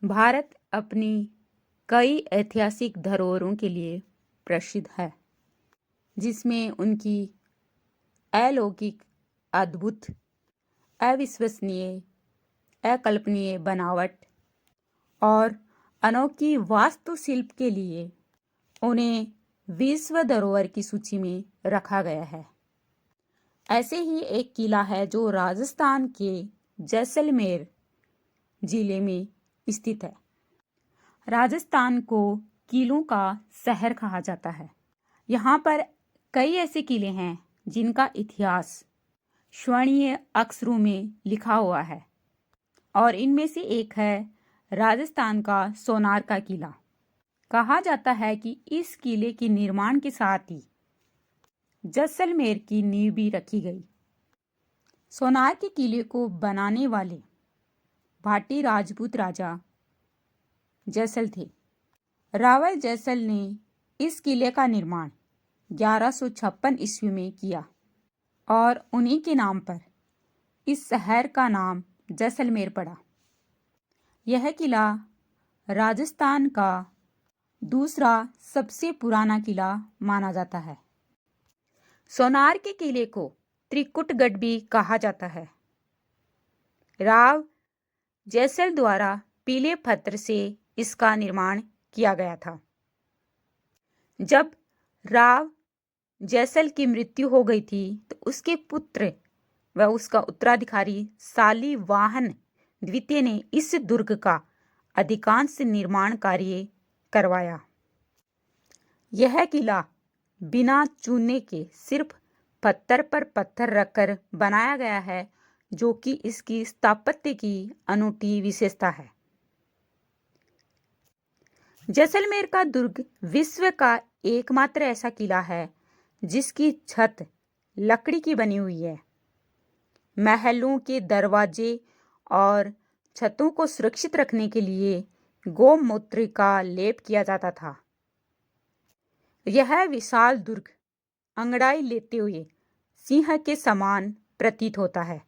भारत अपनी कई ऐतिहासिक धरोहरों के लिए प्रसिद्ध है, जिसमें उनकी अलौकिक, अद्भुत, अविश्वसनीय, अकल्पनीय बनावट और अनोखी वास्तुशिल्प के लिए उन्हें विश्व धरोहर की सूची में रखा गया है। ऐसे ही एक किला है जो राजस्थान के जैसलमेर जिले में स्थित है। राजस्थान को किलों का शहर कहा जाता है। यहाँ पर कई ऐसे किले हैं जिनका इतिहास स्वर्णीय अक्षरों में लिखा हुआ है और इनमें से एक है राजस्थान का सोनार का किला। कहा जाता है कि इस किले के निर्माण के साथ ही जैसलमेर की नींव भी रखी गई। सोनार के किले को बनाने वाले भाटी राजपूत राजा जैसल थे। रावल जैसल ने इस किले का निर्माण 1156 ईस्वी में किया और उन्हीं के नाम पर इस शहर का नाम जैसलमेर पड़ा। यह किला राजस्थान का दूसरा सबसे पुराना किला माना जाता है। सोनार के किले को त्रिकुटगढ़ भी कहा जाता है। राव जैसल द्वारा पीले पत्थर से इसका निर्माण किया गया था। जब राव जैसल की मृत्यु हो गई थी तो उसके पुत्र व उसका उत्तराधिकारी शालिवाहन द्वितीय ने इस दुर्ग का अधिकांश निर्माण कार्य करवाया। यह किला बिना चूने के सिर्फ पत्थर पर पत्थर रखकर बनाया गया है, जो कि इसकी स्थापत्य की अनूठी विशेषता है। जैसलमेर का दुर्ग विश्व का एकमात्र ऐसा किला है जिसकी छत लकड़ी की बनी हुई है। महलों के दरवाजे और छतों को सुरक्षित रखने के लिए गोमूत्र का लेप किया जाता था। यह विशाल दुर्ग अंगड़ाई लेते हुए सिंह के समान प्रतीत होता है।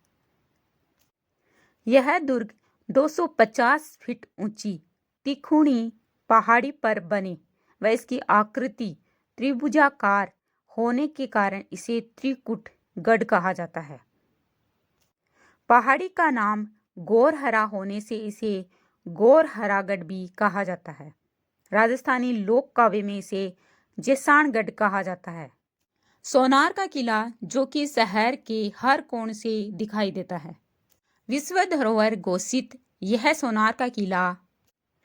यह दुर्ग 250 फीट ऊंची तिकोनी पहाड़ी पर बने व इसकी आकृति त्रिभुजाकार होने के कारण इसे त्रिकुटगढ़ कहा जाता है। पहाड़ी का नाम गौरहरा होने से इसे गौरहरागढ़ भी कहा जाता है। राजस्थानी लोक काव्य में इसे जेसाणगढ़ कहा जाता है। सोनार का किला जो कि शहर के हर कोण से दिखाई देता है। विश्व धरोहर घोषित यह सोनार का किला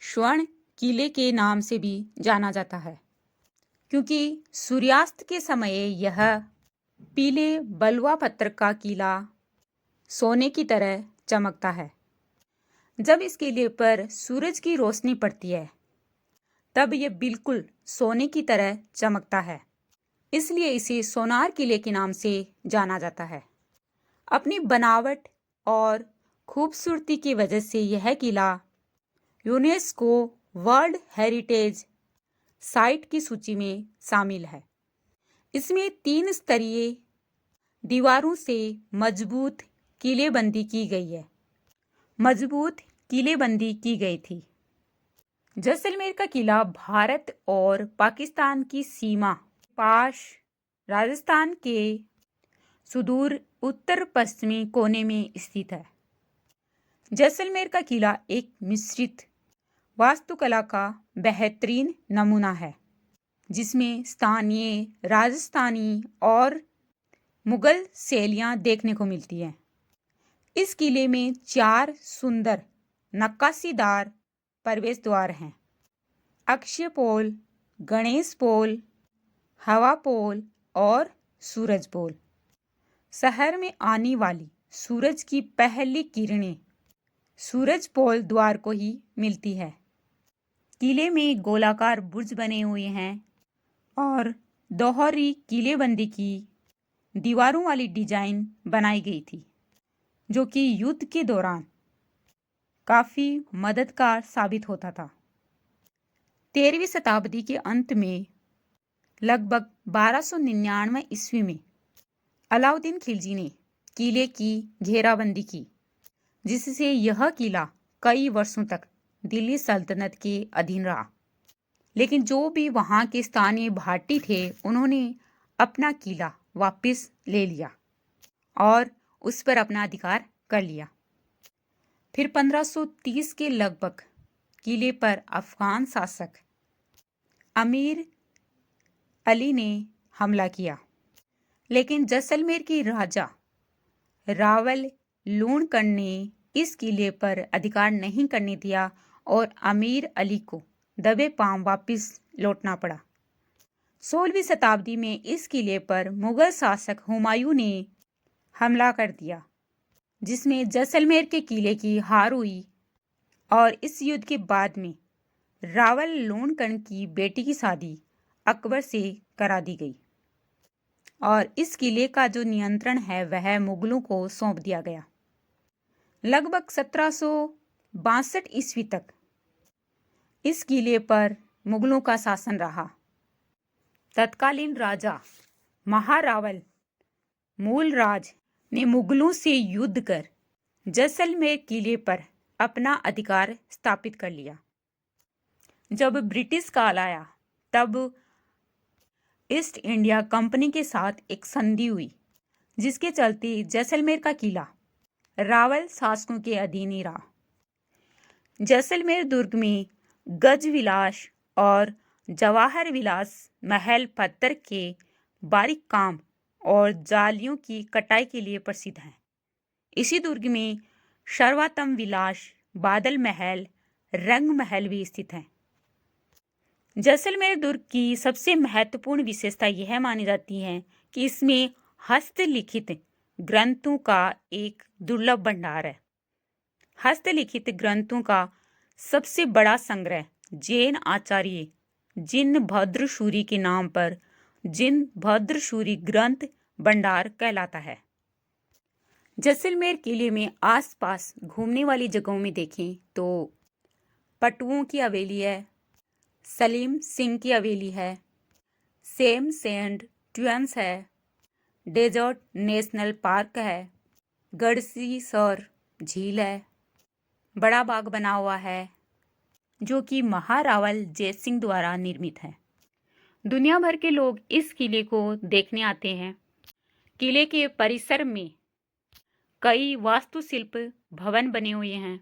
स्वर्ण किले के नाम से भी जाना जाता है, क्योंकि सूर्यास्त के समय यह पीले बलुआ पत्थर का किला सोने की तरह चमकता है। जब इस किले पर सूरज की रोशनी पड़ती है तब यह बिल्कुल सोने की तरह चमकता है, इसलिए इसे सोनार किले के नाम से जाना जाता है। अपनी बनावट और खूबसूरती की वजह से यह किला यूनेस्को वर्ल्ड हेरिटेज साइट की सूची में शामिल है। इसमें 3 स्तरीय दीवारों से मजबूत किलेबंदी की गई है। मजबूत किलेबंदी की गई थी। जैसलमेर का किला भारत और पाकिस्तान की सीमा पास राजस्थान के सुदूर उत्तर पश्चिमी कोने में स्थित है। जैसलमेर का किला एक मिश्रित वास्तुकला का बेहतरीन नमूना है, जिसमें स्थानीय, राजस्थानी और मुगल शैलियाँ देखने को मिलती हैं। इस किले में 4 सुंदर नक्काशीदार प्रवेश द्वार हैं। अक्षय पोल, गणेश पोल, हवा पोल और सूरज पोल। शहर में आने वाली सूरज की पहली किरणें सूरज पोल द्वार को ही मिलती है। किले में गोलाकार बुर्ज बने हुए हैं और दोहरी किलेबंदी की दीवारों वाली डिजाइन बनाई गई थी, जो कि युद्ध के दौरान काफी मददगार साबित होता था। 13वीं शताब्दी के अंत में लगभग 1299 ईस्वी में अलाउद्दीन खिलजी ने किले की घेराबंदी की, जिससे यह किला कई वर्षों तक दिल्ली सल्तनत के अधीन रहा, लेकिन जो भी वहाँ के स्थानीय भाटी थे उन्होंने अपना किला वापस ले लिया और उस पर अपना अधिकार कर लिया। फिर 1530 के लगभग किले पर अफगान शासक अमीर अली ने हमला किया, लेकिन जैसलमेर के राजा रावल लूणकरण ने इस किले पर अधिकार नहीं करने दिया और अमीर अली को दबे पांव वापस लौटना पड़ा। 16वीं शताब्दी में इस किले पर मुगल शासक हुमायूं ने हमला कर दिया, जिसमें जैसलमेर के किले की हार हुई और इस युद्ध के बाद में रावल लूणकरण की बेटी की शादी अकबर से करा दी गई और इस किले का जो नियंत्रण है वह मुगलों को सौंप दिया गया। लगभग 1762 ईस्वी तक इस किले पर मुगलों का शासन रहा। तत्कालीन राजा महारावल मूलराज ने मुगलों से युद्ध कर जैसलमेर किले पर अपना अधिकार स्थापित कर लिया। जब ब्रिटिश काल आया तब ईस्ट इंडिया कंपनी के साथ एक संधि हुई, जिसके चलते जैसलमेर का किला रावल शासकों के अधीन ही रहा। जैसलमेर दुर्ग में गज विलास और जवाहर विलास महल पत्थर के बारीक काम और जालियों की कटाई के लिए प्रसिद्ध हैं। इसी दुर्ग में सर्वोत्तम विलास, बादल महल, रंग महल भी स्थित हैं। जैसलमेर दुर्ग की सबसे महत्वपूर्ण विशेषता यह मानी जाती है कि इसमें हस्तलिखित ग्रंथों का एक दुर्लभ भंडार है। हस्तलिखित ग्रंथों का सबसे बड़ा संग्रह जैन आचार्य जिनभद्रसूरि के नाम पर जिनभद्रसूरि ग्रंथ भंडार कहलाता है। जैसलमेर किले में आसपास घूमने वाली जगहों में देखें तो पटुओं की हवेली है, सलीम सिंह की हवेली है, सेम सेंड ट्यून्स है, डेजर्ट नेशनल पार्क है, गढ़सीसर झील है, बड़ा बाग बना हुआ है जो कि महारावल जय सिंह द्वारा निर्मित है। दुनिया भर के लोग इस किले को देखने आते हैं। किले के परिसर में कई वास्तुशिल्प भवन बने हुए हैं,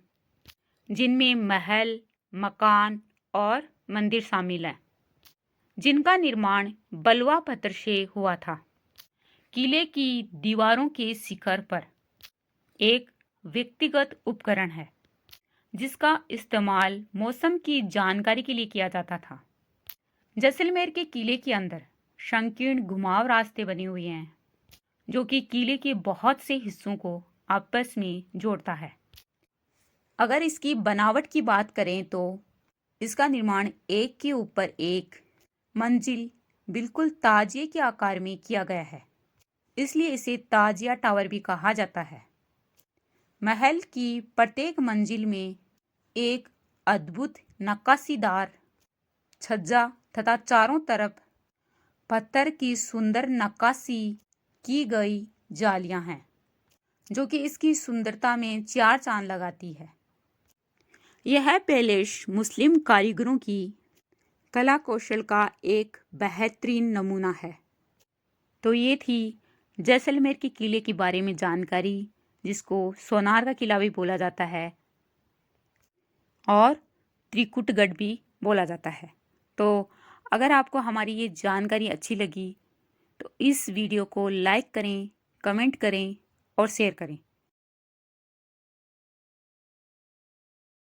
जिनमें महल, मकान और मंदिर शामिल हैं, जिनका निर्माण बलुआ पत्थर से हुआ था। किले की दीवारों के शिखर पर एक व्यक्तिगत उपकरण है, जिसका इस्तेमाल मौसम की जानकारी के लिए किया जाता था। जैसलमेर के किले के अंदर संकीर्ण घुमाव रास्ते बने हुए हैं, जो कि किले के बहुत से हिस्सों को आपस में जोड़ता है। अगर इसकी बनावट की बात करें तो इसका निर्माण एक के ऊपर एक मंजिल बिल्कुल ताजिए के आकार में किया गया है, इसलिए इसे ताजिया टावर भी कहा जाता है। महल की प्रत्येक मंजिल में एक अद्भुत नक्काशीदार छज्जा तथा चारों तरफ पत्थर की सुंदर नक्काशी की गई जालियां हैं, जो कि इसकी सुंदरता में चार चांद लगाती है। यह पैलेस मुस्लिम कारीगरों की कला कौशल का एक बेहतरीन नमूना है। तो ये थी जैसलमेर के किले के बारे में जानकारी, जिसको सोनार का किला भी बोला जाता है और त्रिकुटगढ़ भी बोला जाता है। तो अगर आपको हमारी ये जानकारी अच्छी लगी तो इस वीडियो को लाइक करें, कमेंट करें और शेयर करें।